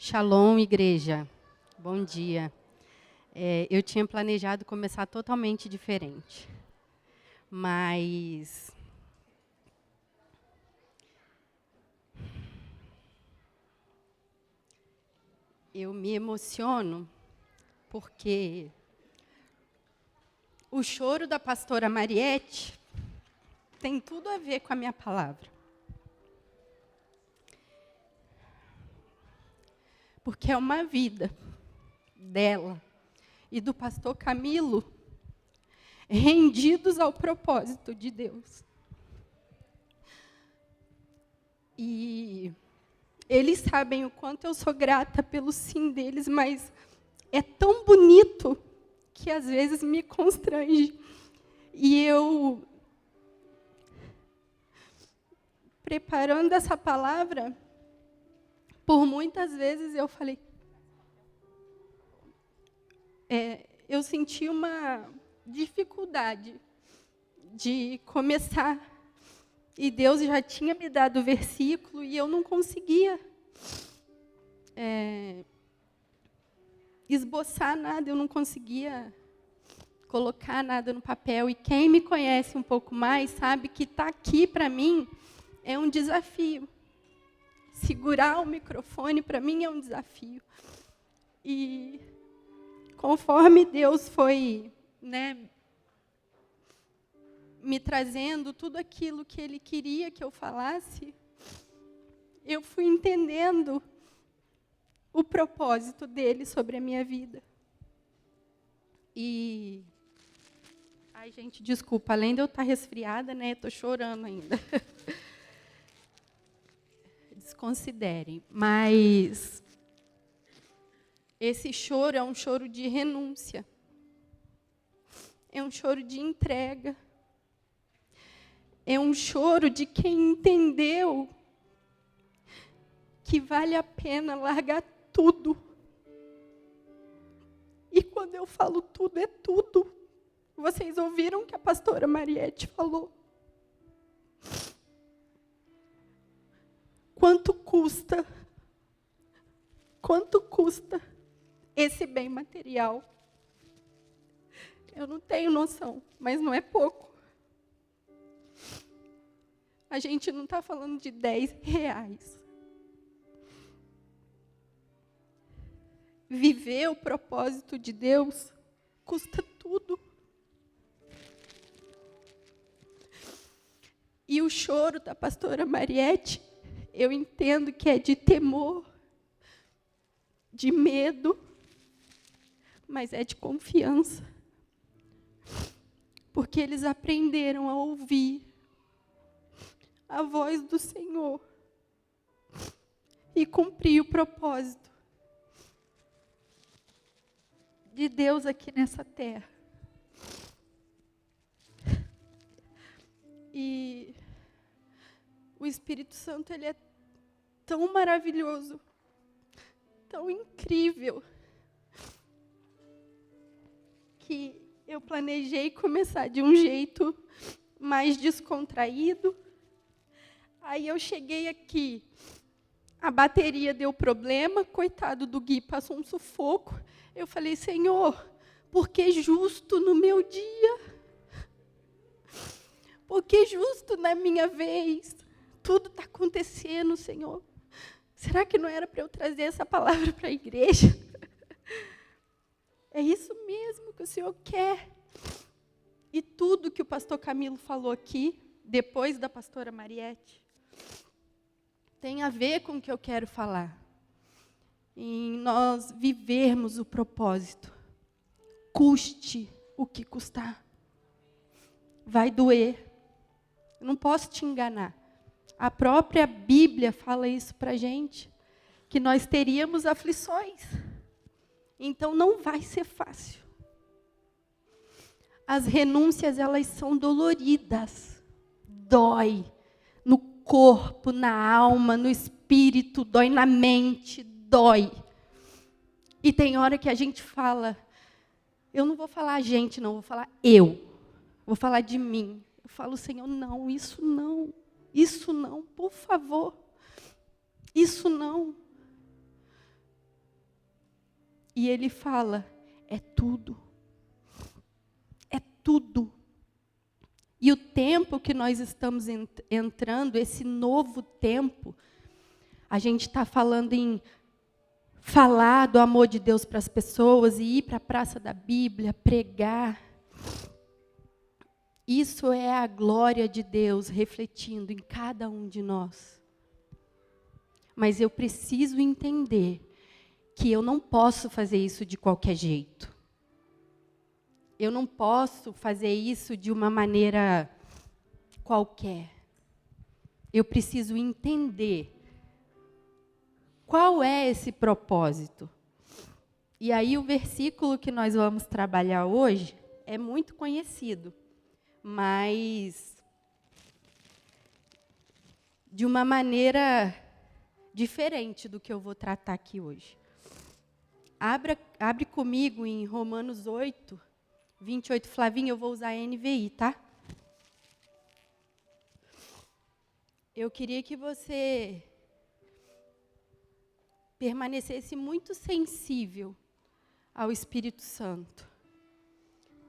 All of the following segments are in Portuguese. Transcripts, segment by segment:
Shalom, igreja. Bom dia. Eu tinha planejado começar totalmente diferente, mas eu me emociono porque o choro da pastora Mariette tem tudo a ver com a minha palavra. Porque é uma vida dela e do pastor Camilo rendidos ao propósito de Deus. E eles sabem o quanto eu sou grata pelo sim deles, mas é tão bonito que às vezes me constrange. E eu, preparando essa palavra, por muitas vezes eu falei, eu senti uma dificuldade de começar. E Deus já tinha me dado o versículo e eu não conseguia esboçar nada, eu não conseguia colocar nada no papel. E quem me conhece um pouco mais sabe que estar aqui, para mim, é um desafio. Segurar o microfone, para mim, é um desafio. E conforme Deus foi, me trazendo tudo aquilo que Ele queria que eu falasse, eu fui entendendo o propósito dele sobre a minha vida. E... Ai, gente, desculpa, além de eu estar resfriada, estou chorando ainda. Desconsiderem. Mas esse choro é um choro de renúncia. É um choro de entrega. É um choro de quem entendeu que vale a pena largar tudo. E quando eu falo tudo, é tudo. Vocês ouviram o que a pastora Mariette falou? Quanto custa? Quanto custa esse bem material? Eu não tenho noção, mas não é pouco. A gente não está falando de R$10. Viver o propósito de Deus custa tudo. E o choro da pastora Mariette, eu entendo que é de temor, de medo, mas é de confiança. Porque eles aprenderam a ouvir a voz do Senhor e cumprir o propósito de Deus aqui nessa terra. E o Espírito Santo, ele é tão maravilhoso, tão incrível, que eu planejei começar de um jeito mais descontraído. Aí eu cheguei aqui, a bateria deu problema, coitado do Gui, passou um sufoco. Eu falei, Senhor, por que justo no meu dia? Por que justo na minha vez? Tudo está acontecendo, Senhor. Será que não era para eu trazer essa palavra para a igreja? É isso mesmo que o Senhor quer. E tudo que o pastor Camilo falou aqui, depois da pastora Mariette, tem a ver com o que eu quero falar. Em nós vivermos o propósito. Custe o que custar. Vai doer. Eu não posso te enganar. A própria Bíblia fala isso para a gente, que nós teríamos aflições. Então, não vai ser fácil. As renúncias, elas são doloridas. Dói no corpo, na alma, no espírito, dói na mente, dói. E tem hora que a gente fala, eu não vou falar a gente, não, vou falar eu. Vou falar de mim. Eu falo, Senhor, não, isso não, por favor. Isso não. E ele fala, é tudo. É tudo. E o tempo que nós estamos entrando, esse novo tempo, a gente está falando em falar do amor de Deus para as pessoas e ir para a praça da Bíblia, pregar. Isso é a glória de Deus refletindo em cada um de nós. Mas eu preciso entender que eu não posso fazer isso de qualquer jeito. Eu não posso fazer isso de uma maneira qualquer. Eu preciso entender qual é esse propósito. E aí o versículo que nós vamos trabalhar hoje é muito conhecido, mas de uma maneira diferente do que eu vou tratar aqui hoje. Abre comigo em Romanos 8, 28. Flavinha, eu vou usar a NVI, tá? Eu queria que você permanecesse muito sensível ao Espírito Santo.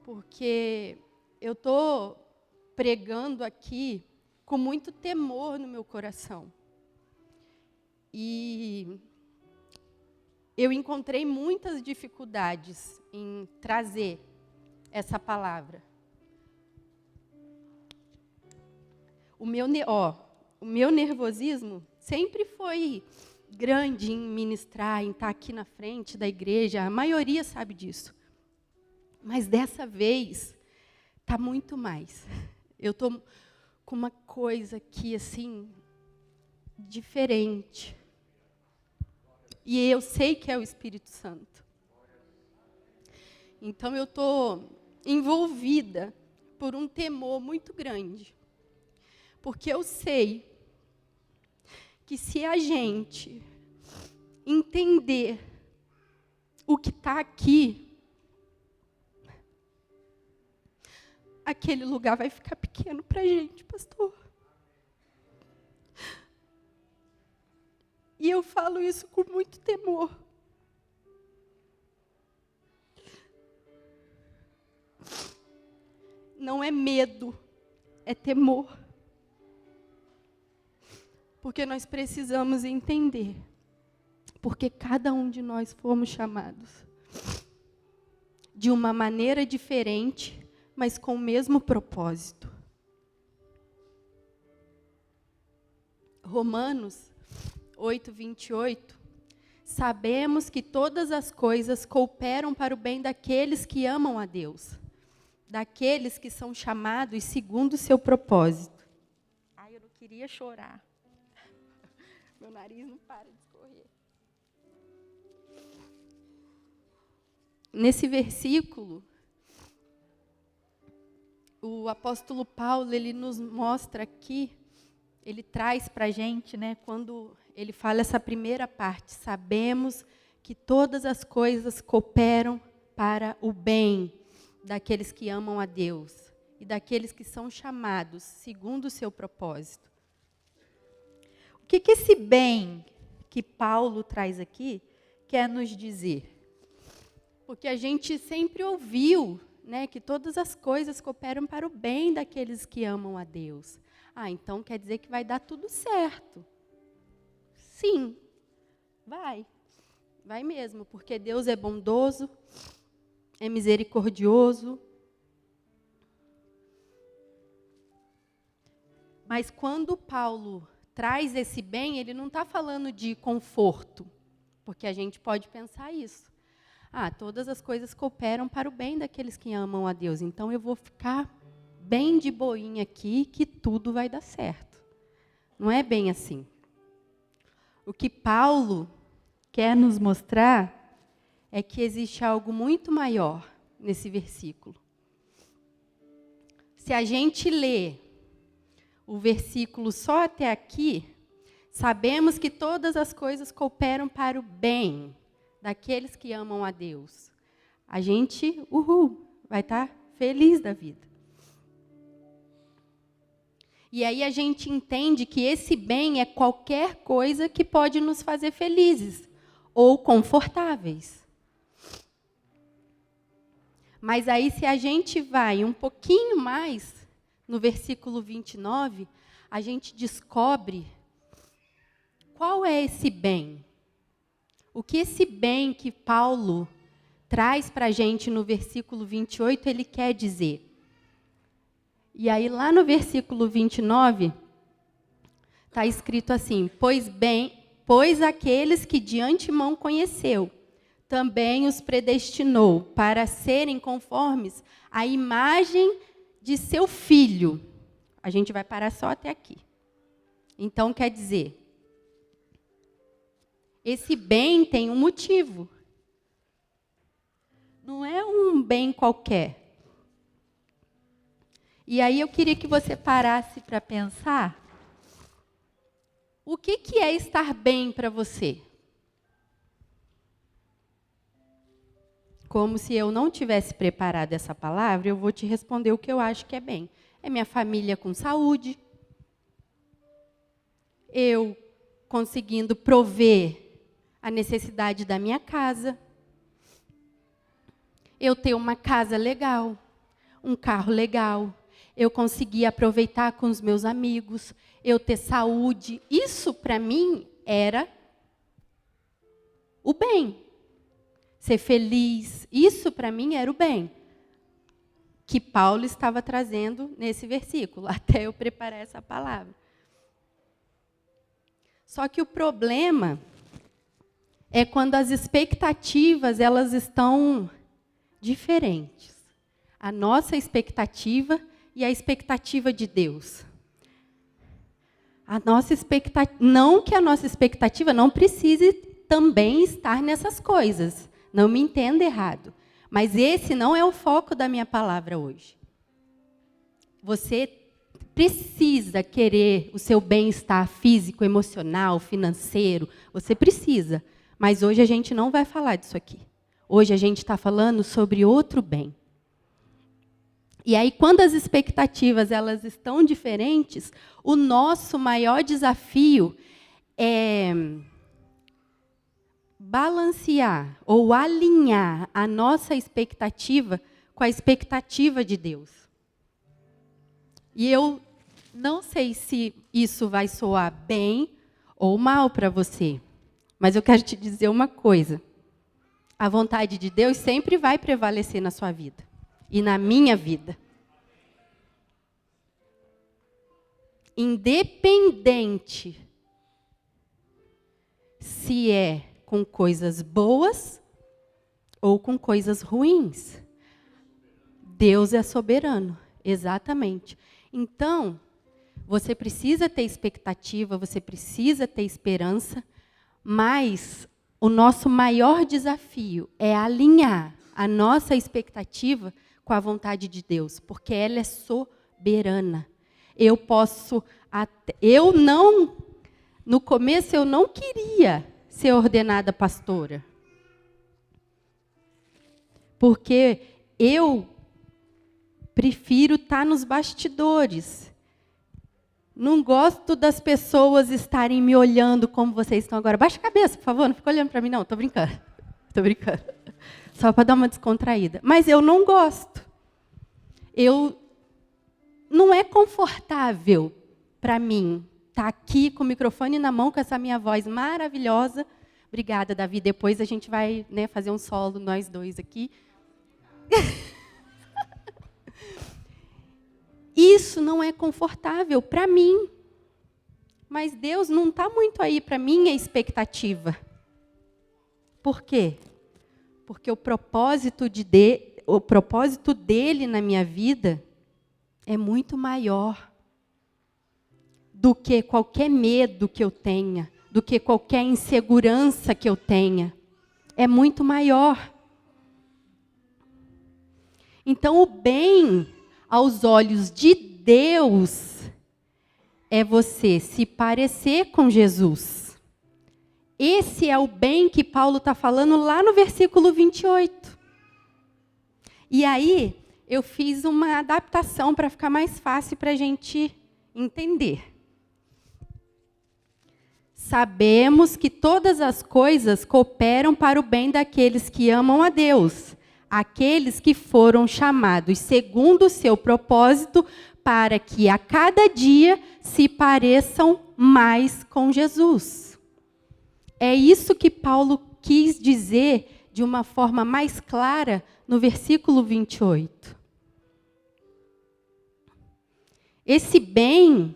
Porque eu estou pregando aqui com muito temor no meu coração. E eu encontrei muitas dificuldades em trazer essa palavra. O meu nervosismo sempre foi grande em ministrar, em estar aqui na frente da igreja. A maioria sabe disso. Mas dessa vez, está muito mais. Eu estou com uma coisa aqui, assim, diferente. E eu sei que é o Espírito Santo. Então, eu estou envolvida por um temor muito grande. Porque eu sei que se a gente entender o que está aqui, aquele lugar vai ficar pequeno para a gente, pastor. E eu falo isso com muito temor. Não é medo, é temor. Porque nós precisamos entender. Porque cada um de nós fomos chamados de uma maneira diferente, mas com o mesmo propósito. Romanos 8, 28. Sabemos que todas as coisas cooperam para o bem daqueles que amam a Deus, daqueles que são chamados segundo o seu propósito. Ai, eu não queria chorar. Meu nariz não para de escorrer. Nesse versículo, o apóstolo Paulo, ele nos mostra aqui, ele traz para a gente, né, quando ele fala essa primeira parte, sabemos que todas as coisas cooperam para o bem daqueles que amam a Deus e daqueles que são chamados segundo o seu propósito. O que esse bem que Paulo traz aqui quer nos dizer? Porque a gente sempre ouviu, né, que todas as coisas cooperam para o bem daqueles que amam a Deus. Ah, então quer dizer que vai dar tudo certo. Sim, vai. Vai mesmo, porque Deus é bondoso, é misericordioso. Mas quando Paulo traz esse bem, ele não está falando de conforto, porque a gente pode pensar isso. Ah, todas as coisas cooperam para o bem daqueles que amam a Deus, então eu vou ficar bem de boinha aqui, que tudo vai dar certo. Não é bem assim. O que Paulo quer nos mostrar é que existe algo muito maior nesse versículo. Se a gente lê o versículo só até aqui, sabemos que todas as coisas cooperam para o bem daqueles que amam a Deus. A gente, vai estar feliz da vida. E aí a gente entende que esse bem é qualquer coisa que pode nos fazer felizes ou confortáveis. Mas aí, se a gente vai um pouquinho mais, no versículo 29, a gente descobre qual é esse bem. O que esse bem que Paulo traz para a gente no versículo 28, ele quer dizer. E aí, lá no versículo 29, está escrito assim: pois aqueles que de antemão conheceu, também os predestinou para serem conformes à imagem de seu Filho. A gente vai parar só até aqui. Então, quer dizer, esse bem tem um motivo. Não é um bem qualquer. E aí eu queria que você parasse para pensar, o que é estar bem para você? Como se eu não tivesse preparado essa palavra, eu vou te responder o que eu acho que é bem. É minha família com saúde, eu conseguindo prover a necessidade da minha casa, eu ter uma casa legal, um carro legal, eu conseguir aproveitar com os meus amigos, eu ter saúde. Isso, para mim, era o bem. Ser feliz, isso, para mim, era o bem. Que Paulo estava trazendo nesse versículo, até eu preparar essa palavra. Só que o problema é quando as expectativas, elas estão diferentes. A nossa expectativa e a expectativa de Deus. A nossa expectativa, não que a nossa expectativa não precise também estar nessas coisas. Não me entenda errado. Mas esse não é o foco da minha palavra hoje. Você precisa querer o seu bem-estar físico, emocional, financeiro. Você precisa. Mas hoje a gente não vai falar disso aqui. Hoje a gente está falando sobre outro bem. E aí, quando as expectativas elas estão diferentes, o nosso maior desafio é balancear ou alinhar a nossa expectativa com a expectativa de Deus. E eu não sei se isso vai soar bem ou mal para você, mas eu quero te dizer uma coisa. A vontade de Deus sempre vai prevalecer na sua vida e na minha vida. Independente se é com coisas boas ou com coisas ruins. Deus é soberano, exatamente. Então, você precisa ter expectativa, você precisa ter esperança, mas o nosso maior desafio é alinhar a nossa expectativa com a vontade de Deus, porque ela é soberana. No começo eu não queria ser ordenada pastora. Porque eu prefiro estar nos bastidores. Não gosto das pessoas estarem me olhando como vocês estão agora. Baixa a cabeça, por favor, não fica olhando para mim, não. Estou brincando. Estou brincando. Só para dar uma descontraída. Mas eu não gosto. Não é confortável para mim estar aqui com o microfone na mão, com essa minha voz maravilhosa. Obrigada, Davi. Depois a gente vai, fazer um solo, nós dois aqui. Isso não é confortável para mim. Mas Deus não está muito aí para minha expectativa. Por quê? Porque o propósito dele na minha vida é muito maior do que qualquer medo que eu tenha, do que qualquer insegurança que eu tenha. É muito maior. Então, o bem aos olhos de Deus é você se parecer com Jesus. Esse é o bem que Paulo está falando lá no versículo 28. E aí, eu fiz uma adaptação para ficar mais fácil para a gente entender. Sabemos que todas as coisas cooperam para o bem daqueles que amam a Deus, aqueles que foram chamados segundo o seu propósito, para que a cada dia se pareçam mais com Jesus. É isso que Paulo quis dizer de uma forma mais clara no versículo 28. Esse bem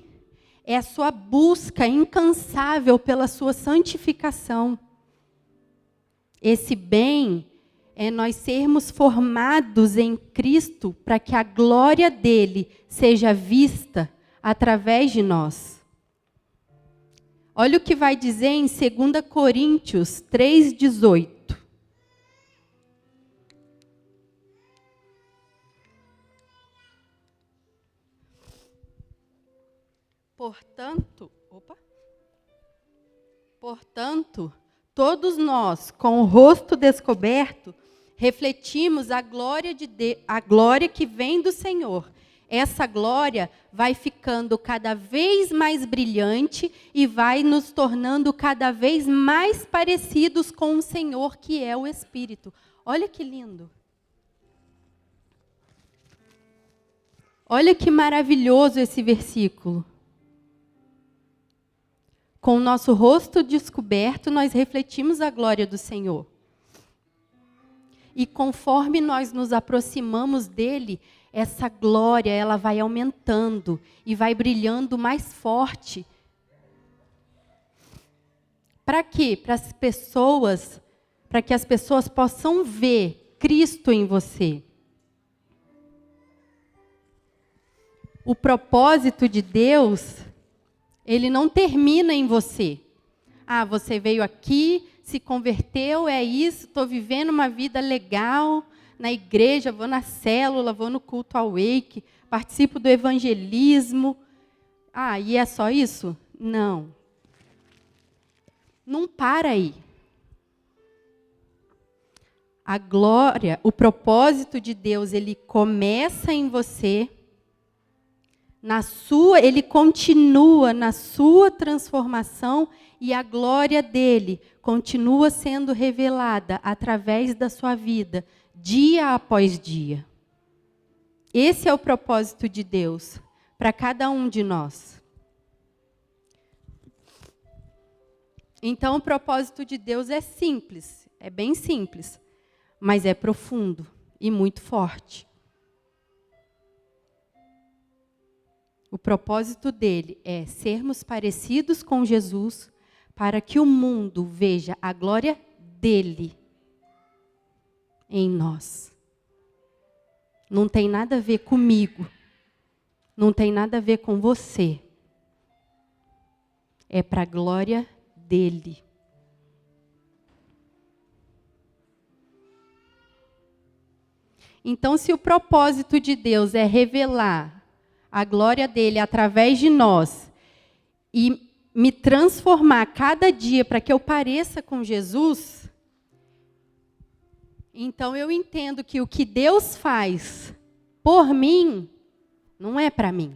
é a sua busca incansável pela sua santificação. Esse bem é nós sermos formados em Cristo para que a glória dele seja vista através de nós. Olha o que vai dizer em 2 Coríntios 3,18. Portanto, todos nós, com o rosto descoberto, refletimos a glória que vem do Senhor. Essa glória vai ficando cada vez mais brilhante e vai nos tornando cada vez mais parecidos com o Senhor, que é o Espírito. Olha que lindo. Olha que maravilhoso esse versículo. Com o nosso rosto descoberto, nós refletimos a glória do Senhor. E conforme nós nos aproximamos dele, essa glória, ela vai aumentando e vai brilhando mais forte. Para quê? Para que as pessoas possam ver Cristo em você. O propósito de Deus, ele não termina em você. Ah, você veio aqui, se converteu, é isso, estou vivendo uma vida legal na igreja, vou na célula, vou no culto ao Wake, participo do evangelismo. Ah, e é só isso? Não. Não para aí. A glória, o propósito de Deus, ele começa em você, ele continua na sua transformação e a glória dele continua sendo revelada através da sua vida, dia após dia. Esse é o propósito de Deus para cada um de nós. Então, o propósito de Deus é simples, é bem simples, mas é profundo e muito forte. O propósito dele é sermos parecidos com Jesus para que o mundo veja a glória dele em nós. Não tem nada a ver comigo. Não tem nada a ver com você. É para a glória dele. Então, se o propósito de Deus é revelar a glória dele através de nós e me transformar cada dia para que eu pareça com Jesus, então eu entendo que o que Deus faz por mim não é para mim.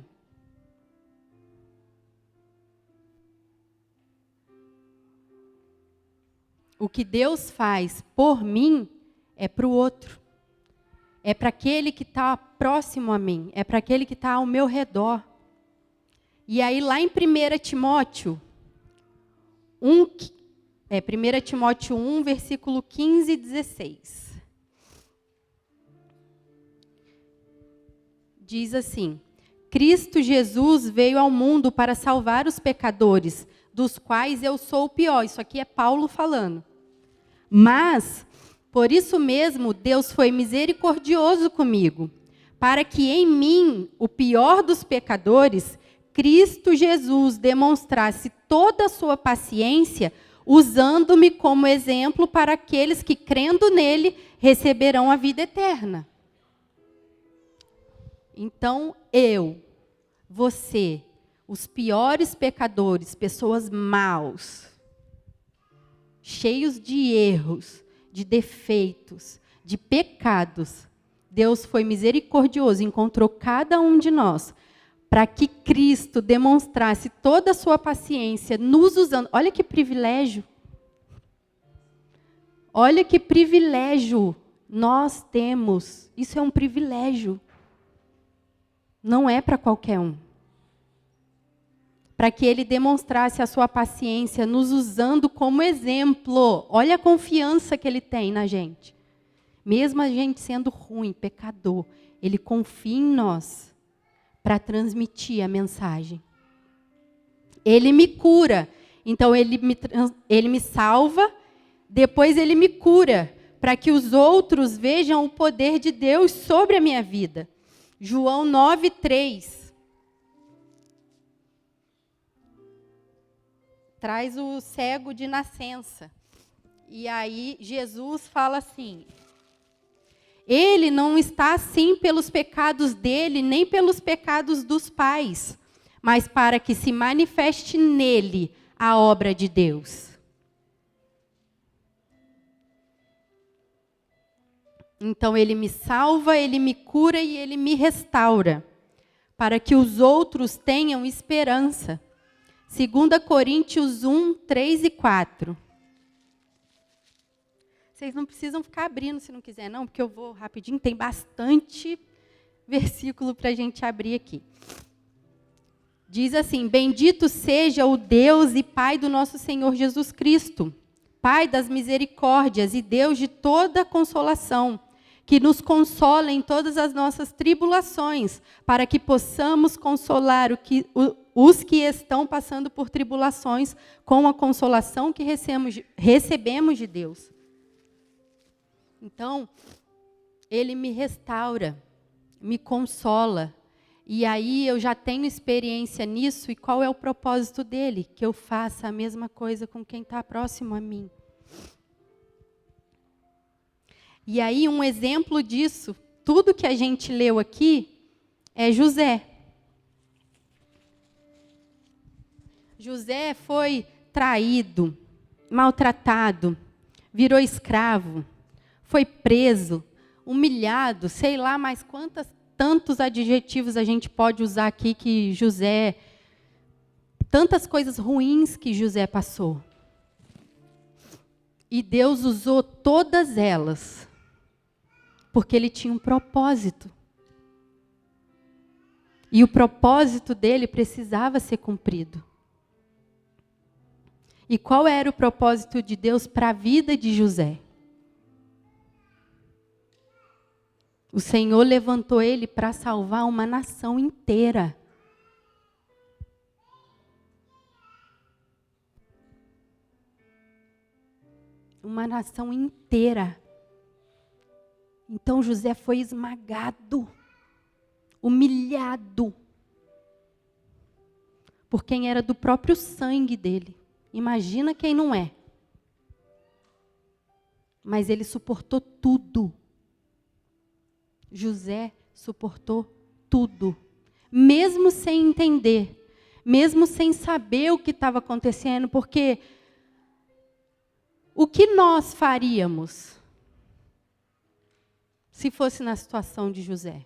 O que Deus faz por mim é para o outro. É para aquele que está próximo a mim. É para aquele que está ao meu redor. E aí, lá em 1 Timóteo 1, Timóteo 1, versículo 15 e 16. Diz assim: Cristo Jesus veio ao mundo para salvar os pecadores, dos quais eu sou o pior. Isso aqui é Paulo falando. Mas, por isso mesmo, Deus foi misericordioso comigo, para que em mim, o pior dos pecadores, Cristo Jesus demonstrasse toda a sua paciência, usando-me como exemplo para aqueles que, crendo nele, receberão a vida eterna. Então, você, os piores pecadores, pessoas maus, cheios de erros, de defeitos, de pecados, Deus foi misericordioso, encontrou cada um de nós, para que Cristo demonstrasse toda a sua paciência, nos usando. Olha que privilégio. Olha que privilégio Nós temos. Isso é um privilégio. Não é para qualquer um. Para que ele demonstrasse a sua paciência, nos usando como exemplo. Olha a confiança que ele tem na gente. Mesmo a gente sendo ruim, pecador, ele confia em nós para transmitir a mensagem. Ele me cura. Então, ele me salva, depois ele me cura, para que os outros vejam o poder de Deus sobre a minha vida. João 9:3. Traz o cego de nascença. E aí Jesus fala assim: ele não está assim pelos pecados dele, nem pelos pecados dos pais, mas para que se manifeste nele a obra de Deus. Então ele me salva, ele me cura e ele me restaura, para que os outros tenham esperança. 2 Coríntios 1:3 e 4. Vocês não precisam ficar abrindo se não quiser, não, porque eu vou rapidinho. Tem bastante versículo para a gente abrir aqui. Diz assim: bendito seja o Deus e Pai do nosso Senhor Jesus Cristo, Pai das misericórdias e Deus de toda consolação, que nos consola em todas as nossas tribulações, para que possamos consolar os que estão passando por tribulações com a consolação que recebemos de Deus. Então, ele me restaura, me consola. E aí eu já tenho experiência nisso. E qual é o propósito dele? Que eu faça a mesma coisa com quem está próximo a mim. E aí um exemplo disso, tudo que a gente leu aqui, é José. José foi traído, maltratado, virou escravo, foi preso, humilhado, sei lá mais tantos adjetivos a gente pode usar aqui que José, tantas coisas ruins que José passou. E Deus usou todas elas, porque ele tinha um propósito. E o propósito dele precisava ser cumprido. E qual era o propósito de Deus para a vida de José? O Senhor levantou ele para salvar uma nação inteira. Uma nação inteira. Então José foi esmagado, humilhado, por quem era do próprio sangue dele. Imagina quem não é. Mas ele suportou tudo. José suportou tudo, mesmo sem entender, mesmo sem saber o que estava acontecendo, porque o que nós faríamos se fosse na situação de José?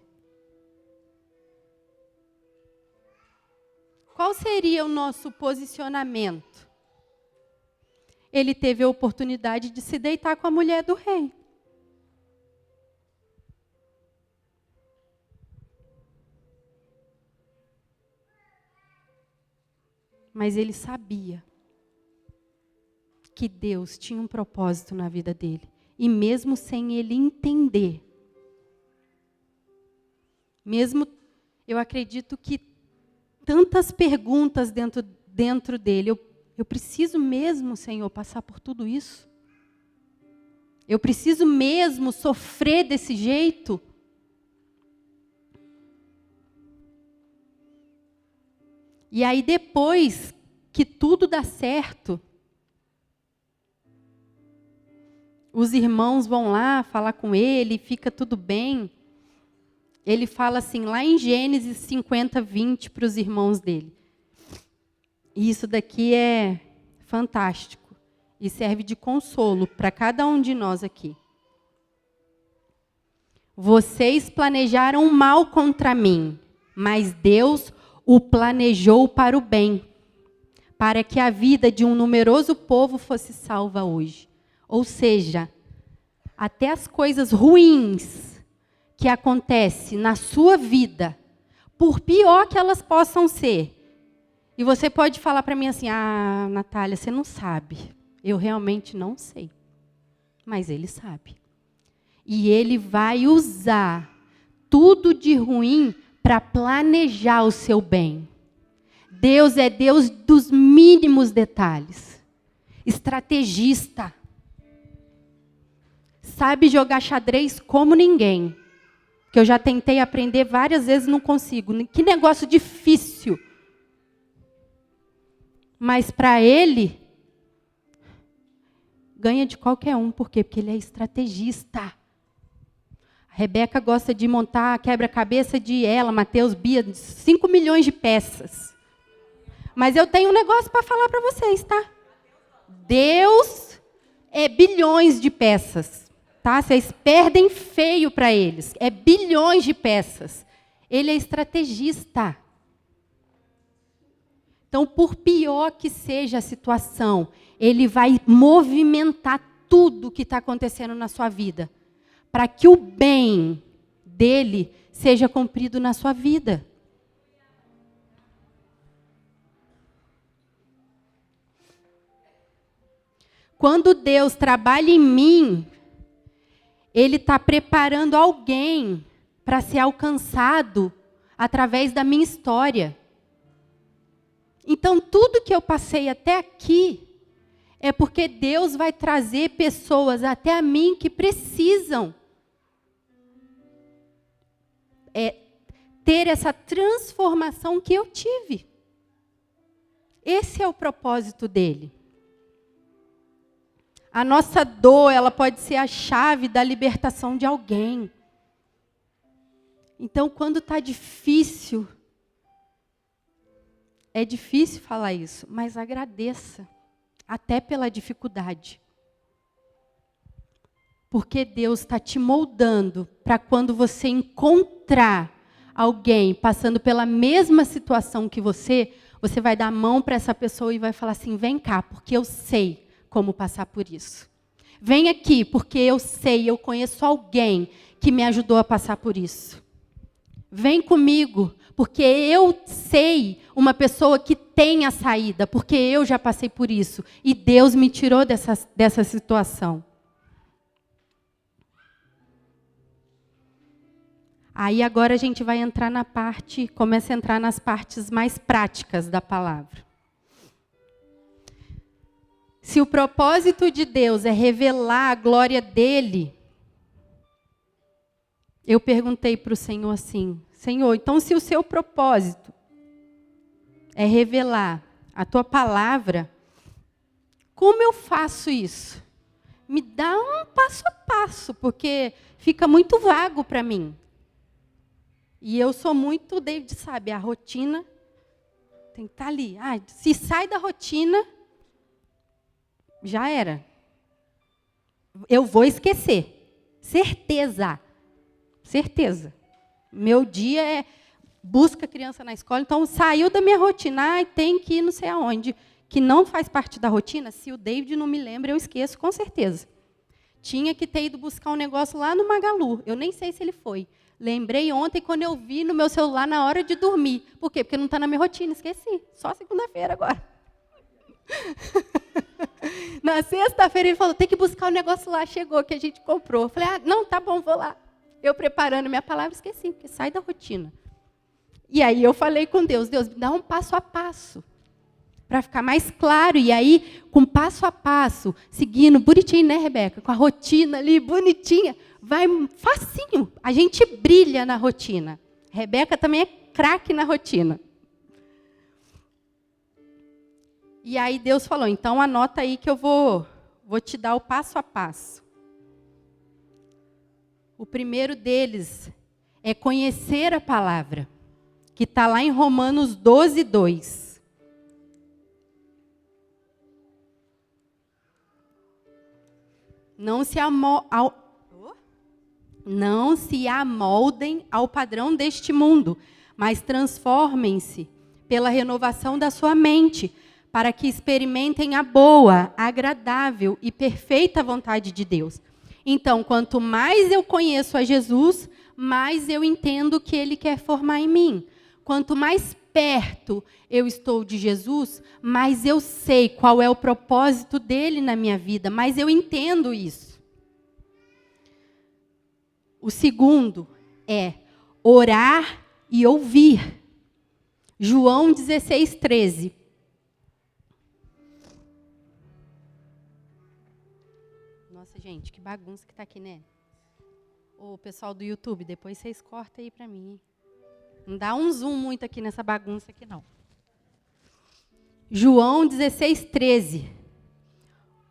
Qual seria o nosso posicionamento? Ele teve a oportunidade de se deitar com a mulher do rei. Mas ele sabia que Deus tinha um propósito na vida dele. E mesmo sem ele entender, mesmo, eu acredito que tantas perguntas dentro dele, eu preciso mesmo, Senhor, passar por tudo isso? Eu preciso mesmo sofrer desse jeito? E aí depois que tudo dá certo, os irmãos vão lá falar com ele, fica tudo bem. Ele fala assim, lá em Gênesis 50:20 para os irmãos dele. E isso daqui é fantástico e serve de consolo para cada um de nós aqui. Vocês planejaram mal contra mim, mas Deus o planejou para o bem, para que a vida de um numeroso povo fosse salva hoje. Ou seja, até as coisas ruins que acontecem na sua vida, por pior que elas possam ser, e você pode falar para mim assim, Natália, você não sabe. Eu realmente não sei. Mas Ele sabe. E Ele vai usar tudo de ruim para planejar o seu bem. Deus é Deus dos mínimos detalhes. Estrategista. Sabe jogar xadrez como ninguém. Que eu já tentei aprender várias vezes e não consigo. Que negócio difícil. Mas para Ele, ganha de qualquer um. Por quê? Porque Ele é estrategista. A Rebeca gosta de montar quebra-cabeça de ela, Mateus, Bia, 5 milhões de peças. Mas eu tenho um negócio para falar para vocês, tá? Deus é bilhões de peças. Tá? Vocês perdem feio para eles. É bilhões de peças. Ele é estrategista. Então, por pior que seja a situação, Ele vai movimentar tudo o que está acontecendo na sua vida, para que o bem dEle seja cumprido na sua vida. Quando Deus trabalha em mim, Ele está preparando alguém para ser alcançado através da minha história. Então, tudo que eu passei até aqui é porque Deus vai trazer pessoas até a mim que precisam ter essa transformação que eu tive. Esse é o propósito dele. A nossa dor, ela pode ser a chave da libertação de alguém. Então, quando está difícil, é difícil falar isso, mas agradeça, até pela dificuldade. Porque Deus está te moldando para quando você encontrar alguém passando pela mesma situação que você vai dar a mão para essa pessoa e vai falar assim, vem cá, porque eu sei como passar por isso. Vem aqui, porque eu sei, eu conheço alguém que me ajudou a passar por isso. Vem comigo, porque eu sei uma pessoa que tem a saída, porque eu já passei por isso. E Deus me tirou dessa situação. Aí agora a gente vai entrar começa a entrar nas partes mais práticas da palavra. Se o propósito de Deus é revelar a glória dele, eu perguntei para o Senhor assim, Senhor, então se o seu propósito é revelar a tua palavra, como eu faço isso? Me dá um passo a passo, porque fica muito vago para mim. E eu sou muito, David sabe, a rotina tem que estar ali. Se sai da rotina, já era. Eu vou esquecer. Certeza. Certeza. Meu dia é busca a criança na escola, então saiu da minha rotina, tem que ir não sei aonde, que não faz parte da rotina, se o David não me lembra, eu esqueço com certeza. Tinha que ter ido buscar um negócio lá no Magalu, eu nem sei se ele foi. Lembrei ontem quando eu vi no meu celular na hora de dormir. Por quê? Porque não está na minha rotina, esqueci. Só segunda-feira agora. Na sexta-feira ele falou, tem que buscar o negócio lá, chegou, que a gente comprou. Eu falei, não, tá bom, vou lá. Eu preparando minha palavra, esqueci, porque sai da rotina. E aí eu falei com Deus, Deus, me dá um passo a passo, para ficar mais claro. E aí, com passo a passo, seguindo, bonitinho, né, Rebeca? Com a rotina ali, bonitinha, vai facinho. A gente brilha na rotina. Rebeca também é craque na rotina. E aí Deus falou, então anota aí que eu vou te dar o passo a passo. O primeiro deles é conhecer a palavra, que está lá em Romanos 12, 2. Não se amoldem ao padrão deste mundo, mas transformem-se pela renovação da sua mente, para que experimentem a boa, agradável e perfeita vontade de Deus. Então, quanto mais eu conheço a Jesus, mais eu entendo o que Ele quer formar em mim. Quanto mais perto eu estou de Jesus, mais eu sei qual é o propósito dele na minha vida, mais eu entendo isso. O segundo é orar e ouvir. João 16:13. Nossa, gente, que bagunça que está aqui, né? Ô, pessoal do YouTube, depois vocês cortam aí para mim. Não dá um zoom muito aqui nessa bagunça aqui, não. João 16:13.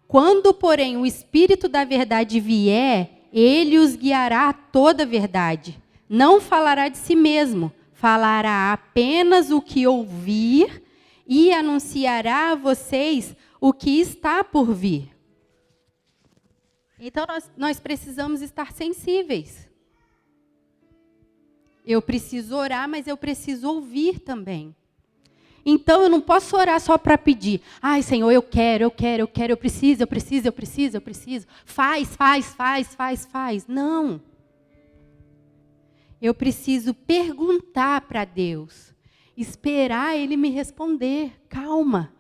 Quando, porém, o Espírito da verdade vier, ele os guiará a toda a verdade. Não falará de si mesmo, falará apenas o que ouvir e anunciará a vocês o que está por vir. Então, nós precisamos estar sensíveis. Eu preciso orar, mas eu preciso ouvir também. Então, eu não posso orar só para pedir. Ai, Senhor, eu quero, eu preciso. Faz. Não. Eu preciso perguntar para Deus. Esperar Ele me responder. Calma.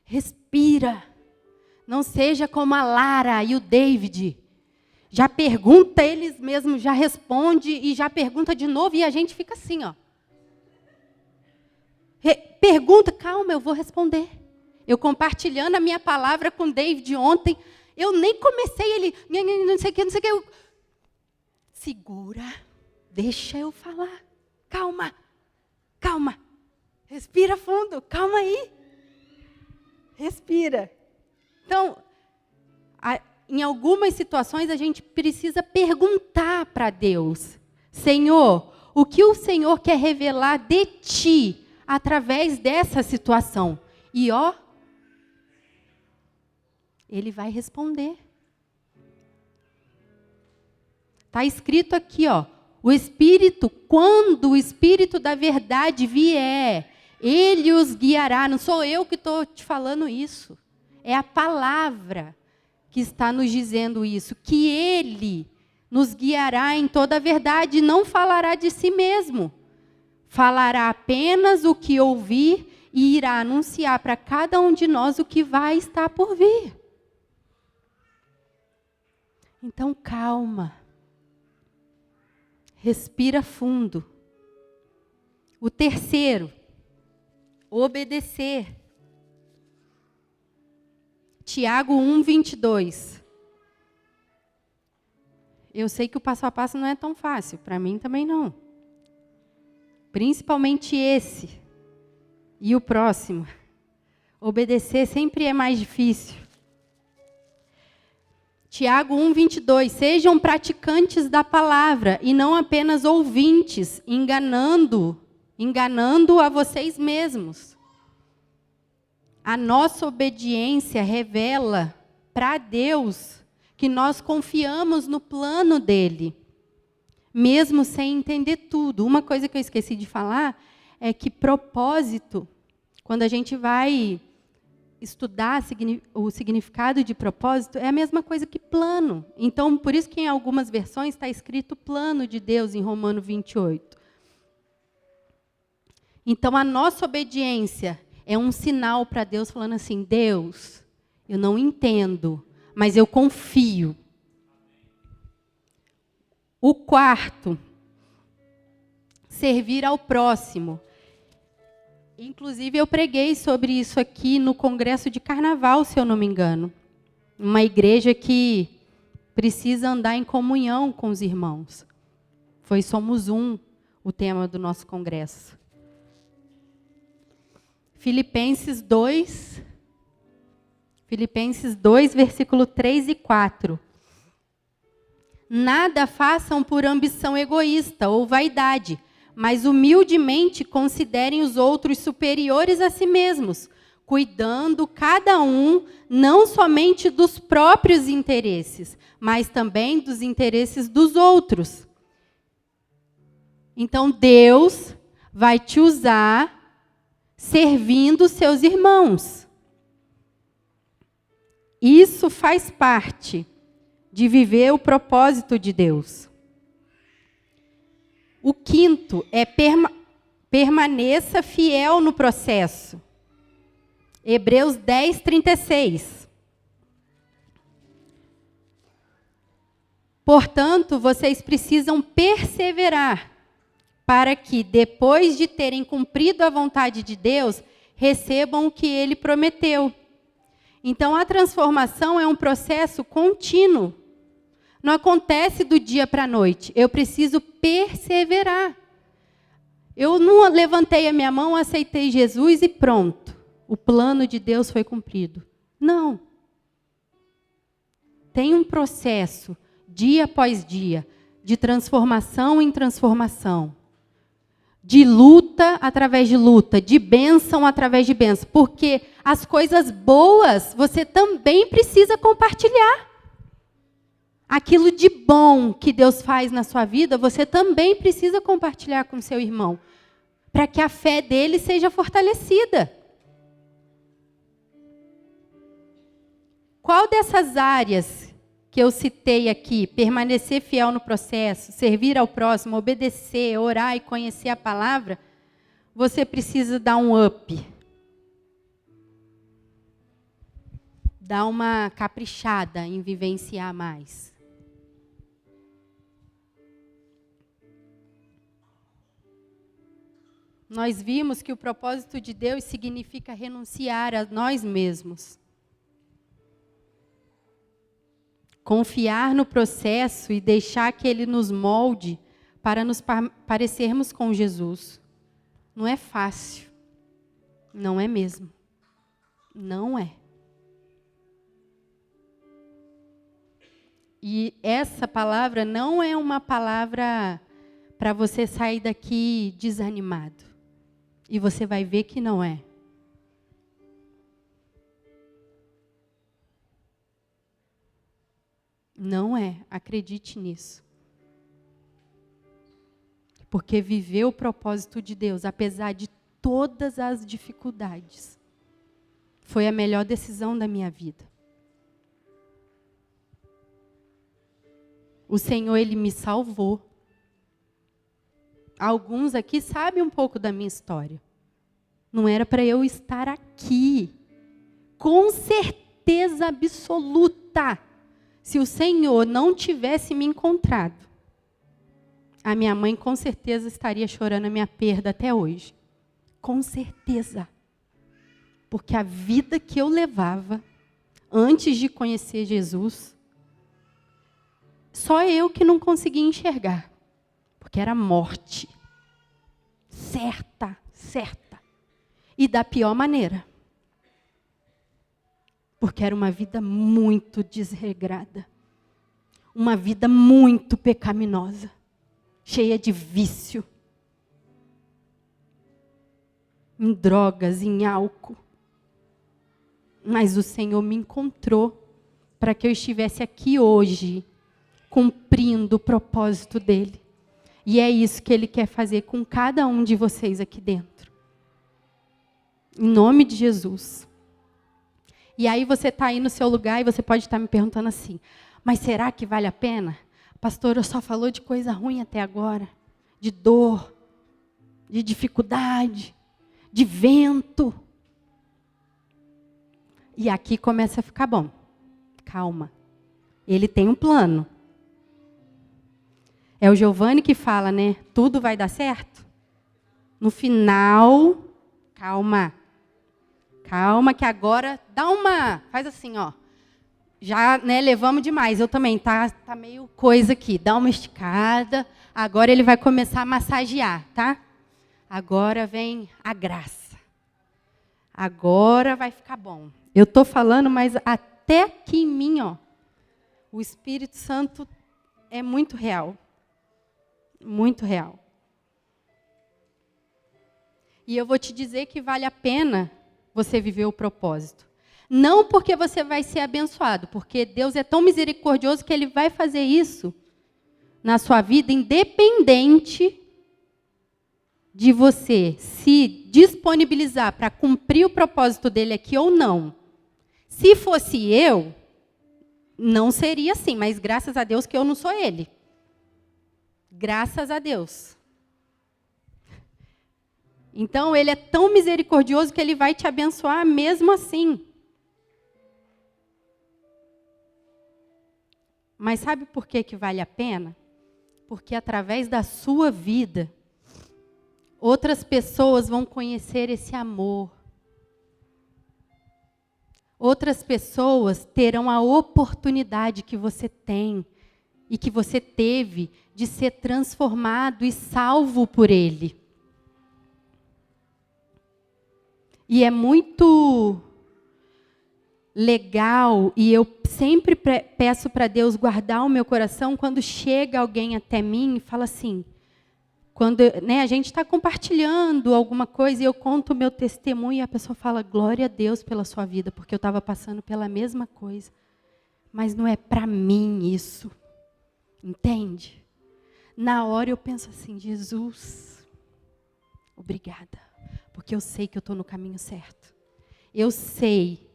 Respira. Não seja como a Lara e o David. Já pergunta, eles mesmos já responde e já pergunta de novo e a gente fica assim, ó. Pergunta, calma, eu vou responder. Eu compartilhando a minha palavra com o David ontem, eu nem comecei, ele, não sei o que. Segura, deixa eu falar. Calma. Respira fundo, calma aí. Respira. Então, em algumas situações, a gente precisa perguntar para Deus. Senhor, o que o Senhor quer revelar de ti através dessa situação? E, ó, Ele vai responder. Está escrito aqui, ó. O Espírito, quando o Espírito da verdade vier, Ele os guiará. Não sou eu que estou te falando isso. É a palavra que está nos dizendo isso, que Ele nos guiará em toda a verdade, não falará de si mesmo. Falará apenas o que ouvir e irá anunciar para cada um de nós o que vai estar por vir. Então, calma. Respira fundo. O terceiro, obedecer. Tiago 1:22. Eu sei que o passo a passo não é tão fácil, para mim também não. Principalmente esse e o próximo. Obedecer sempre é mais difícil. Tiago 1:22. Sejam praticantes da palavra e não apenas ouvintes, enganando a vocês mesmos. A nossa obediência revela para Deus que nós confiamos no plano dele, mesmo sem entender tudo. Uma coisa que eu esqueci de falar é que propósito, quando a gente vai estudar o significado de propósito, é a mesma coisa que plano. Então, por isso que em algumas versões está escrito plano de Deus em Romano 28. Então, a nossa obediência é um sinal para Deus falando assim, Deus, eu não entendo, mas eu confio. O quarto, servir ao próximo. Inclusive, eu preguei sobre isso aqui no congresso de carnaval, se eu não me engano. Uma igreja que precisa andar em comunhão com os irmãos. Foi Somos Um, o tema do nosso congresso. Filipenses 2, versículo 3 e 4. Nada façam por ambição egoísta ou vaidade, mas humildemente considerem os outros superiores a si mesmos, cuidando cada um não somente dos próprios interesses, mas também dos interesses dos outros. Então, Deus vai te usar servindo seus irmãos. Isso faz parte de viver o propósito de Deus. O quinto é permaneça fiel no processo. Hebreus 10, 36. Portanto, vocês precisam perseverar, para que, depois de terem cumprido a vontade de Deus, recebam o que Ele prometeu. Então, a transformação é um processo contínuo. Não acontece do dia para a noite. Eu preciso perseverar. Eu não levantei a minha mão, aceitei Jesus e pronto. O plano de Deus foi cumprido. Não. Tem um processo, dia após dia, de transformação em transformação. De luta através de luta, de bênção através de bênção. Porque as coisas boas você também precisa compartilhar. Aquilo de bom que Deus faz na sua vida, você também precisa compartilhar com seu irmão. Para que a fé dele seja fortalecida. Qual dessas áreas que eu citei aqui, permanecer fiel no processo, servir ao próximo, obedecer, orar e conhecer a palavra, você precisa dar um up. Dar uma caprichada em vivenciar mais. Nós vimos que o propósito de Deus significa renunciar a nós mesmos. Confiar no processo e deixar que Ele nos molde para nos parecermos com Jesus. Não é fácil. Não é mesmo. Não é. E essa palavra não é uma palavra para você sair daqui desanimado. E você vai ver que não é. Não é, acredite nisso. Porque viver o propósito de Deus, apesar de todas as dificuldades, foi a melhor decisão da minha vida. O Senhor, Ele me salvou. Alguns aqui sabem um pouco da minha história. Não era para eu estar aqui. Com certeza absoluta. Se o Senhor não tivesse me encontrado, a minha mãe com certeza estaria chorando a minha perda até hoje. Com certeza. Porque a vida que eu levava, antes de conhecer Jesus, só eu que não conseguia enxergar. Porque era morte. Certa, certa. E da pior maneira. Porque era uma vida muito desregrada. Uma vida muito pecaminosa. Cheia de vício. Em drogas, em álcool. Mas o Senhor me encontrou para que eu estivesse aqui hoje, cumprindo o propósito dEle. E é isso que Ele quer fazer com cada um de vocês aqui dentro. Em nome de Jesus. E aí você está aí no seu lugar e você pode estar me perguntando assim, mas será que vale a pena? Pastor, eu só falou de coisa ruim até agora. De dor, de dificuldade, de vento. E aqui começa a ficar bom. Calma. Ele tem um plano. É o Giovanni que fala, né? Tudo vai dar certo? No final, calma. Calma que agora dá uma... Faz assim, ó. Já, né, levamos demais. Eu também, tá meio coisa aqui. Dá uma esticada. Agora ele vai começar a massagear, tá? Agora vem a graça. Agora vai ficar bom. Eu estou falando, mas até aqui em mim, ó, o Espírito Santo é muito real. Muito real. E eu vou te dizer que vale a pena você viver o propósito. Não porque você vai ser abençoado, porque Deus é tão misericordioso que Ele vai fazer isso na sua vida, independente de você se disponibilizar para cumprir o propósito dEle aqui ou não. Se fosse eu, não seria assim, mas graças a Deus que eu não sou ele. Graças a Deus. Então, ele é tão misericordioso que ele vai te abençoar mesmo assim. Mas sabe por que que vale a pena? Porque através da sua vida, outras pessoas vão conhecer esse amor. Outras pessoas terão a oportunidade que você tem e que você teve de ser transformado e salvo por Ele. E é muito legal, e eu sempre peço para Deus guardar o meu coração quando chega alguém até mim e fala assim, quando a gente está compartilhando alguma coisa e eu conto o meu testemunho e a pessoa fala, glória a Deus pela sua vida, porque eu estava passando pela mesma coisa. Mas não é para mim isso. Entende? Na hora eu penso assim, Jesus, obrigada, porque eu sei que eu estou no caminho certo. Eu sei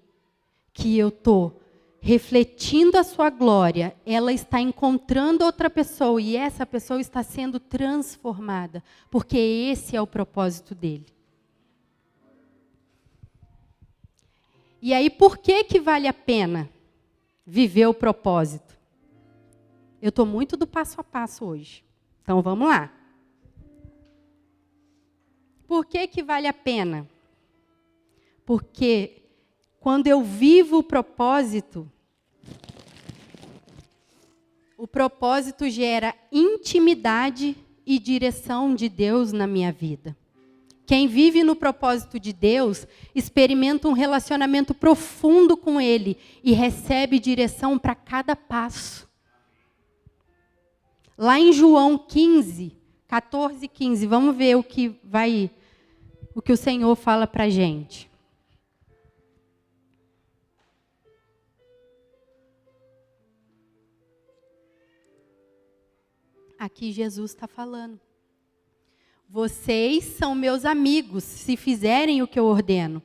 que eu estou refletindo a sua glória, ela está encontrando outra pessoa e essa pessoa está sendo transformada, porque esse é o propósito dele. E aí, por que que vale a pena viver o propósito? Eu estou muito do passo a passo hoje. Então, vamos lá. Por que que vale a pena? Porque quando eu vivo o propósito gera intimidade e direção de Deus na minha vida. Quem vive no propósito de Deus experimenta um relacionamento profundo com Ele e recebe direção para cada passo. Lá em João 15, 14 e 15, vamos ver o que o Senhor fala para a gente. Aqui Jesus está falando. Vocês são meus amigos, se fizerem o que eu ordeno.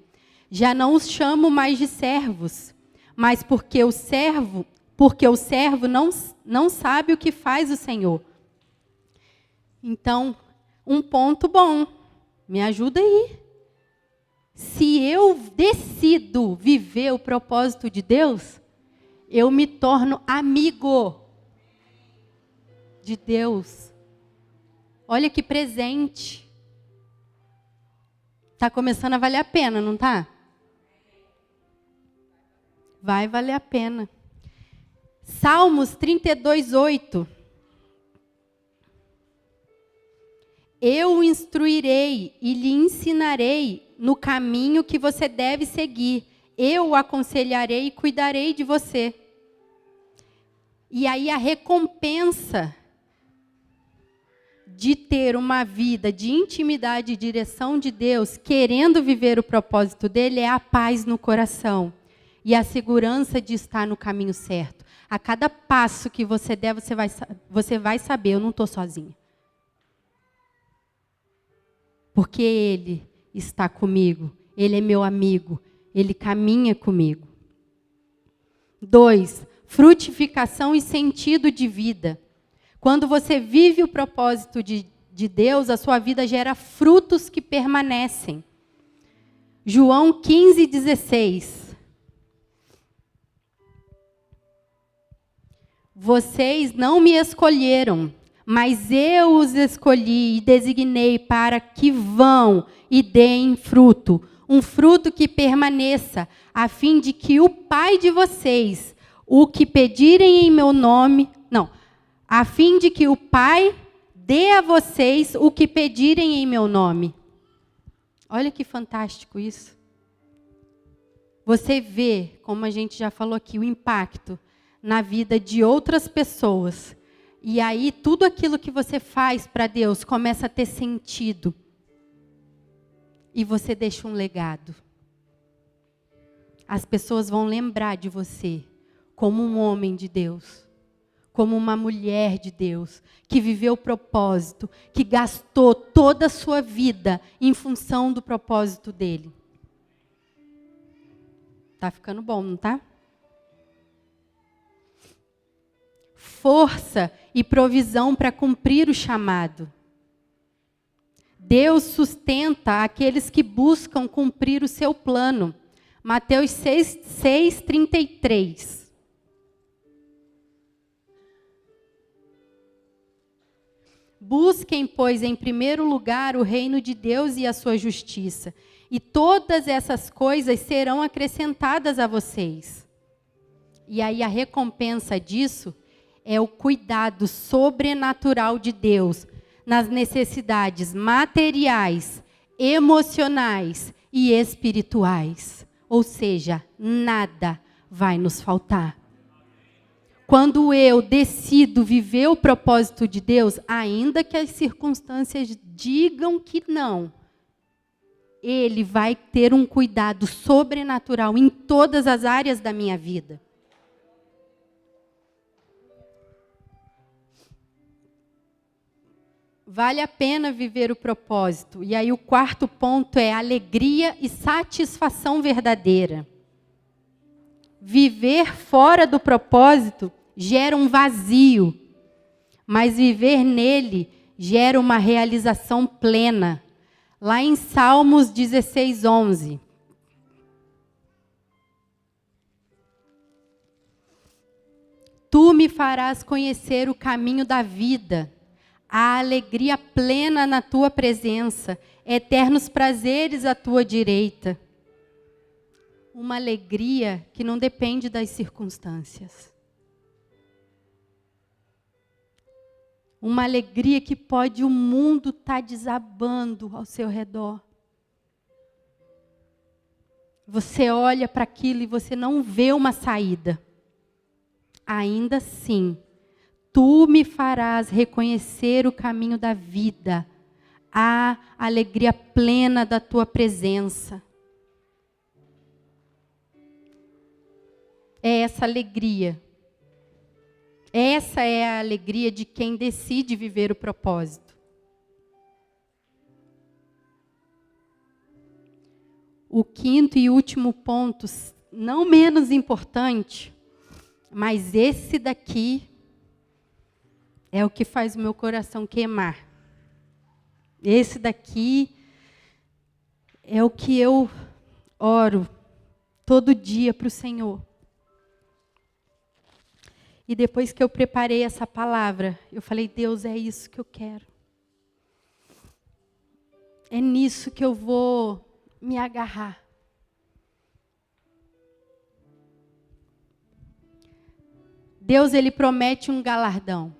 Já não os chamo mais de servos, mas porque o servo não sabe o que faz o Senhor. Então, um ponto bom, me ajuda aí. Se eu decido viver o propósito de Deus, eu me torno amigo de Deus. Olha que presente. Está começando a valer a pena, não está? Vai valer a pena. Salmos 32, 8. Eu o instruirei e lhe ensinarei no caminho que você deve seguir. Eu o aconselharei e cuidarei de você. E aí a recompensa de ter uma vida de intimidade e direção de Deus, querendo viver o propósito dele, é a paz no coração e a segurança de estar no caminho certo. A cada passo que você der, você vai saber, eu não estou sozinha. Porque Ele está comigo, Ele é meu amigo, Ele caminha comigo. 2, frutificação e sentido de vida. Quando você vive o propósito de Deus, a sua vida gera frutos que permanecem. João 15, 16. Vocês não me escolheram, mas eu os escolhi e designei para que vão e deem fruto. Um fruto que permaneça, a fim de que o Pai de vocês, o que pedirem em meu nome... a fim de que o Pai dê a vocês o que pedirem em meu nome. Olha que fantástico isso. Você vê, como a gente já falou aqui, o impacto na vida de outras pessoas. E aí tudo aquilo que você faz para Deus começa a ter sentido. E você deixa um legado. As pessoas vão lembrar de você como um homem de Deus. Como uma mulher de Deus, que viveu o propósito, que gastou toda a sua vida em função do propósito dele. Tá ficando bom, não tá? força e provisão para cumprir o chamado. Deus sustenta aqueles que buscam cumprir o seu plano. Mateus 6:33. Busquem, pois, em primeiro lugar o reino de Deus e a sua justiça, e todas essas coisas serão acrescentadas a vocês. E aí a recompensa disso é o cuidado sobrenatural de Deus nas necessidades materiais, emocionais e espirituais. Ou seja, nada vai nos faltar. Quando eu decido viver o propósito de Deus, ainda que as circunstâncias digam que não, Ele vai ter um cuidado sobrenatural em todas as áreas da minha vida. Vale a pena viver o propósito. E aí o quarto ponto é alegria e satisfação verdadeira. Viver fora do propósito gera um vazio, mas viver nele gera uma realização plena. Lá em Salmos 16:11. Tu me farás conhecer o caminho da vida, a alegria plena na tua presença, eternos prazeres à tua direita. Uma alegria que não depende das circunstâncias. Uma alegria que pode o mundo estar desabando ao seu redor. Você olha para aquilo e você não vê uma saída. Ainda assim, tu me farás reconhecer o caminho da vida, a alegria plena da tua presença. É essa alegria. Essa é a alegria de quem decide viver o propósito. O quinto e último ponto, não menos importante, mas esse daqui é o que faz o meu coração queimar. Esse daqui é o que eu oro todo dia para o Senhor. E depois que eu preparei essa palavra, eu falei, Deus, é isso que eu quero. É nisso que eu vou me agarrar. Deus, Ele promete um galardão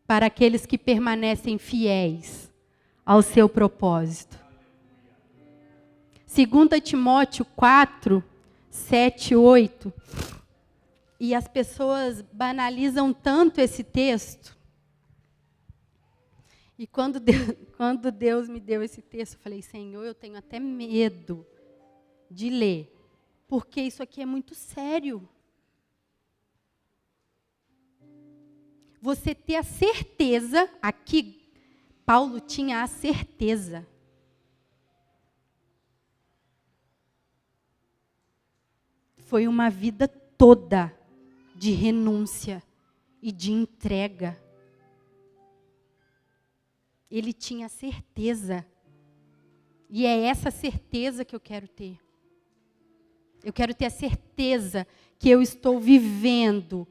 para aqueles que permanecem fiéis ao seu propósito. 2 Timóteo 4, 7, 8. E as pessoas banalizam tanto esse texto. E quando Deus me deu esse texto, eu falei, Senhor, eu tenho até medo de ler, porque isso aqui é muito sério. Você ter a certeza, aqui Paulo tinha a certeza. Foi uma vida toda de renúncia e de entrega. Ele tinha certeza. E é essa certeza que eu quero ter. Eu quero ter a certeza que eu estou vivendo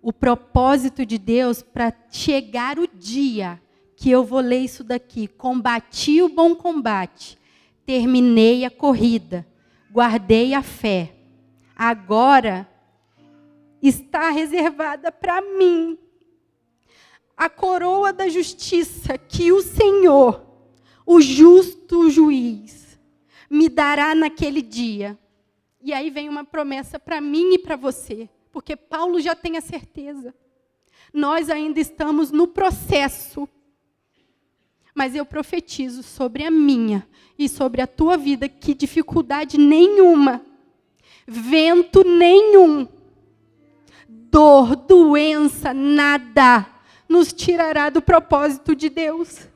o propósito de Deus para chegar o dia que eu vou ler isso daqui. Combati o bom combate, terminei a corrida, guardei a fé. Agora está reservada para mim a coroa da justiça que o Senhor, o justo juiz, me dará naquele dia. E aí vem uma promessa para mim e para você, porque Paulo já tem a certeza. Nós ainda estamos no processo, mas eu profetizo sobre a minha e sobre a tua vida que dificuldade nenhuma, vento nenhum, dor, doença, nada nos tirará do propósito de Deus.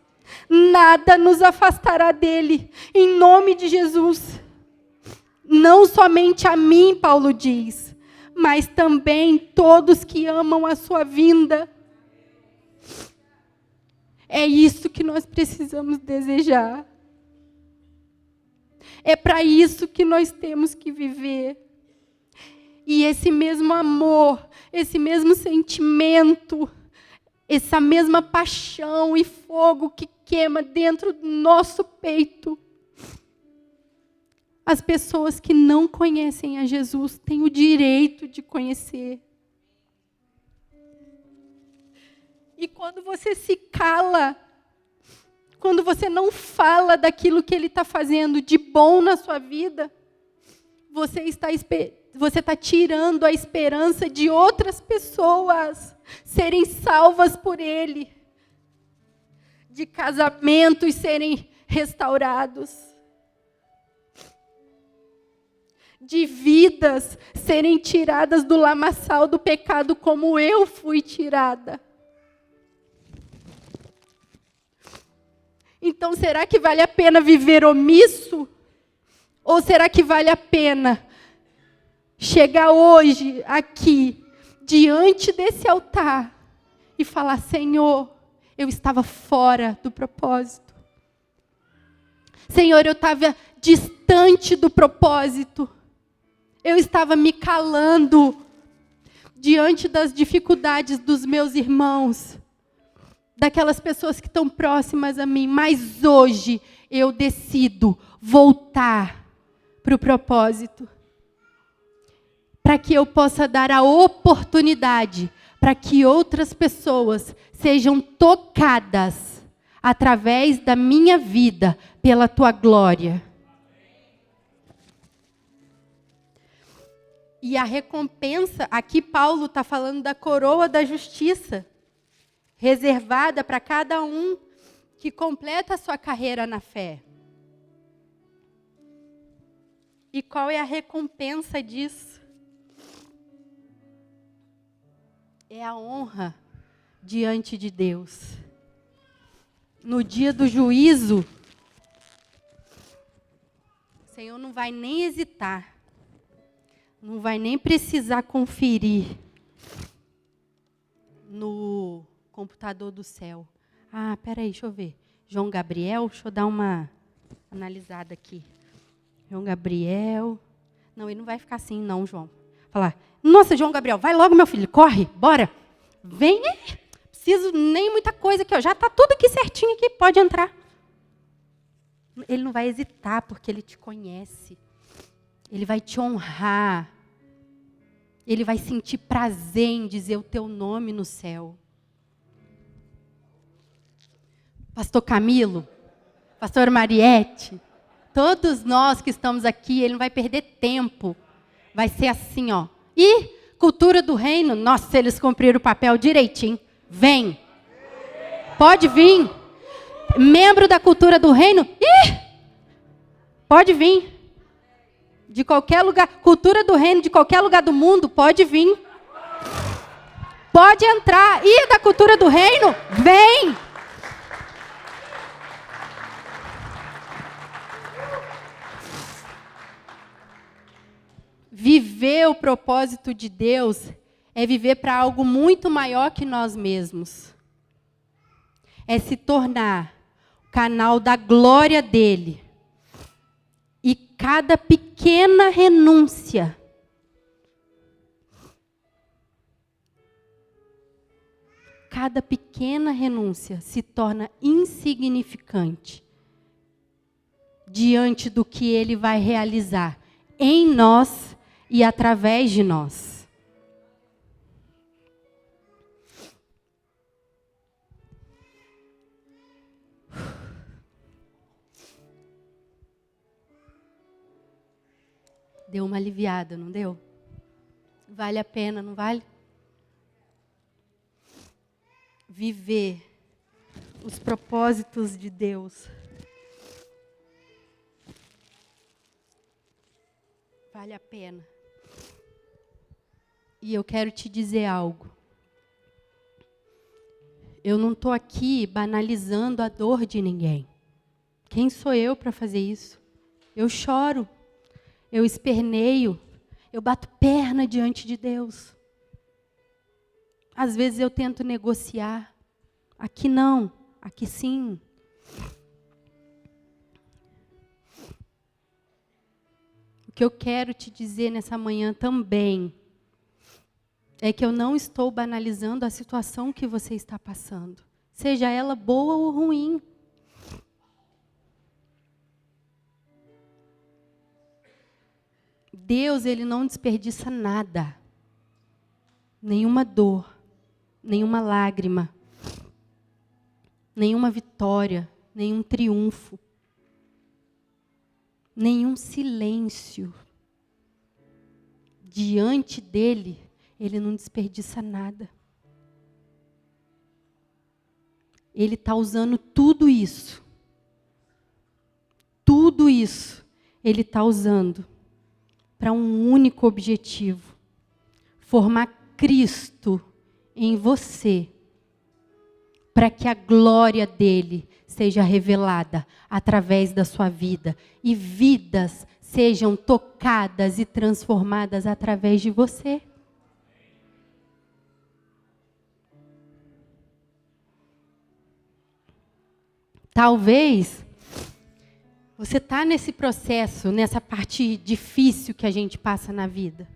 Nada nos afastará dele, em nome de Jesus. Não somente a mim, Paulo diz, mas também todos que amam a sua vinda. É isso que nós precisamos desejar. É para isso que nós temos que viver. E esse mesmo amor, esse mesmo sentimento, essa mesma paixão e fogo que queima dentro do nosso peito, as pessoas que não conhecem a Jesus têm o direito de conhecer. E quando você se cala, quando você não fala daquilo que Ele está fazendo de bom na sua vida, você está tirando a esperança de outras pessoas serem salvas por Ele, de casamentos serem restaurados, de vidas serem tiradas do lamaçal do pecado como eu fui tirada. Então, será que vale a pena viver omisso? Ou será que vale a pena chegar hoje aqui, diante desse altar, e falar: Senhor, eu estava fora do propósito. Senhor, eu estava distante do propósito. Eu estava me calando diante das dificuldades dos meus irmãos, daquelas pessoas que estão próximas a mim. Mas hoje eu decido voltar para o propósito, para que eu possa dar a oportunidade para que outras pessoas sejam tocadas através da minha vida pela tua glória. E a recompensa, aqui Paulo está falando da coroa da justiça, reservada para cada um que completa a sua carreira na fé. E qual é a recompensa disso? É a honra diante de Deus. No dia do juízo, o Senhor não vai nem hesitar, não vai nem precisar conferir no computador do céu. Ah, peraí, deixa eu ver. João Gabriel, deixa eu dar uma analisada aqui. João Gabriel. Não, ele não vai ficar assim, não, João. Falar: nossa, João Gabriel, vai logo, meu filho, corre, bora. Vem, preciso nem muita coisa aqui, ó. Já está tudo aqui certinho aqui, pode entrar. Ele não vai hesitar, porque ele te conhece. Ele vai te honrar. Ele vai sentir prazer em dizer o teu nome no céu. Pastor Camilo, Pastor Mariette, todos nós que estamos aqui, ele não vai perder tempo. Vai ser assim, ó. E cultura do reino, nossa, eles cumpriram o papel direitinho. Vem. Pode vir. Membro da cultura do reino, pode vir. De qualquer lugar, cultura do reino, de qualquer lugar do mundo, pode vir. Pode entrar. E da cultura do reino, vem. Viver o propósito de Deus é viver para algo muito maior que nós mesmos. É se tornar o canal da glória dele. E cada pequena renúncia, se torna insignificante diante do que ele vai realizar em nós e através de nós. Deu uma aliviada, não deu? Vale a pena, não vale? Viver os propósitos de Deus. Vale a pena. E eu quero te dizer algo. Eu não estou aqui banalizando a dor de ninguém. Quem sou eu para fazer isso? Eu choro. Eu esperneio, Eu bato perna diante de Deus. Às vezes eu tento negociar. Aqui não, aqui sim. O que eu quero te dizer nessa manhã também é que eu não estou banalizando a situação que você está passando, seja ela boa ou ruim. Deus, Ele não desperdiça nada, nenhuma dor, nenhuma lágrima, nenhuma vitória, nenhum triunfo, nenhum silêncio. Diante dele, Ele não desperdiça nada. Ele está usando tudo isso, Ele está usando para um único objetivo: formar Cristo em você, para que a glória dele seja revelada através da sua vida e vidas sejam tocadas e transformadas através de você. Talvez você está nesse processo, nessa parte difícil que a gente passa na vida.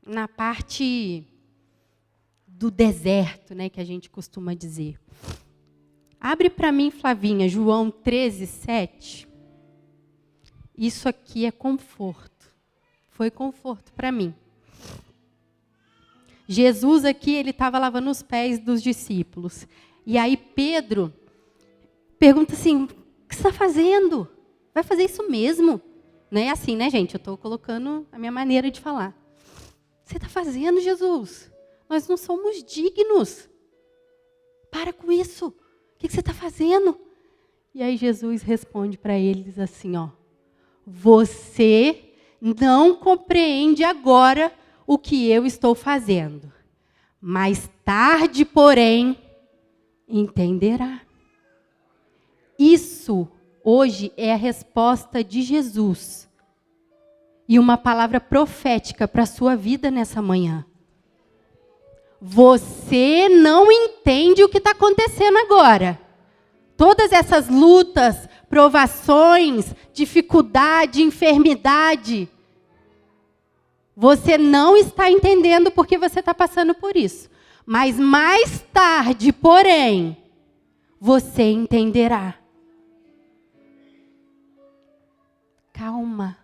Na parte do deserto, né, que a gente costuma dizer. Abre para mim, Flavinha, João 13:7. Isso aqui é conforto. Foi conforto para mim. Jesus aqui, ele estava lavando os pés dos discípulos. E aí Pedro pergunta assim: o que você está fazendo? Vai fazer isso mesmo? Não é assim, né, gente? Eu estou colocando a minha maneira de falar. Você está fazendo, Jesus? Nós não somos dignos. Para com isso. O que você está fazendo? E aí Jesus responde para eles assim, ó: você não compreende agora o que eu estou fazendo. Mais tarde, porém, entenderá. Isso, hoje, é a resposta de Jesus. E uma palavra profética para a sua vida nessa manhã. Você não entende o que está acontecendo agora. Todas essas lutas, provações, dificuldade, enfermidade, você não está entendendo porque você está passando por isso. Mas mais tarde, porém, você entenderá. Calma.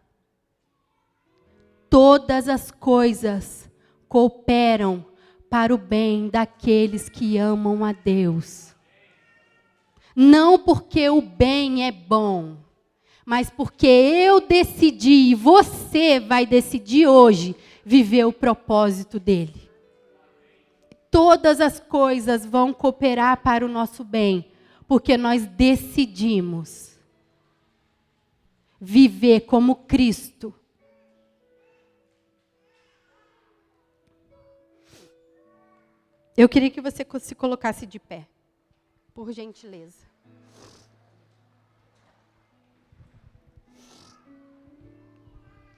Todas as coisas cooperam para o bem daqueles que amam a Deus. Não porque o bem é bom, mas porque eu decidi e você vai decidir hoje viver o propósito dele. Todas as coisas vão cooperar para o nosso bem, porque nós decidimos viver como Cristo. Eu queria que você se colocasse de pé, por gentileza.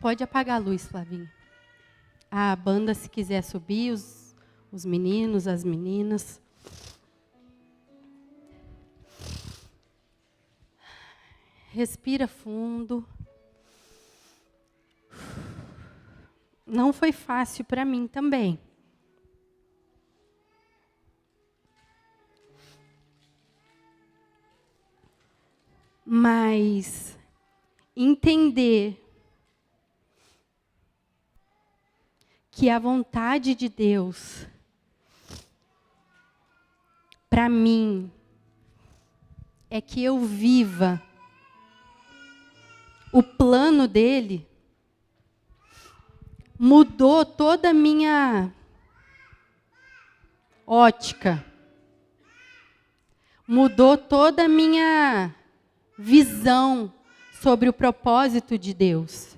Pode apagar a luz, Flavinha. A banda, se quiser subir, os meninos, as meninas. Respira fundo. Não foi fácil para mim também. Mas entender que a vontade de Deus, para mim, é que eu viva o plano dele, mudou toda a minha ótica, mudou toda a minha visão sobre o propósito de Deus.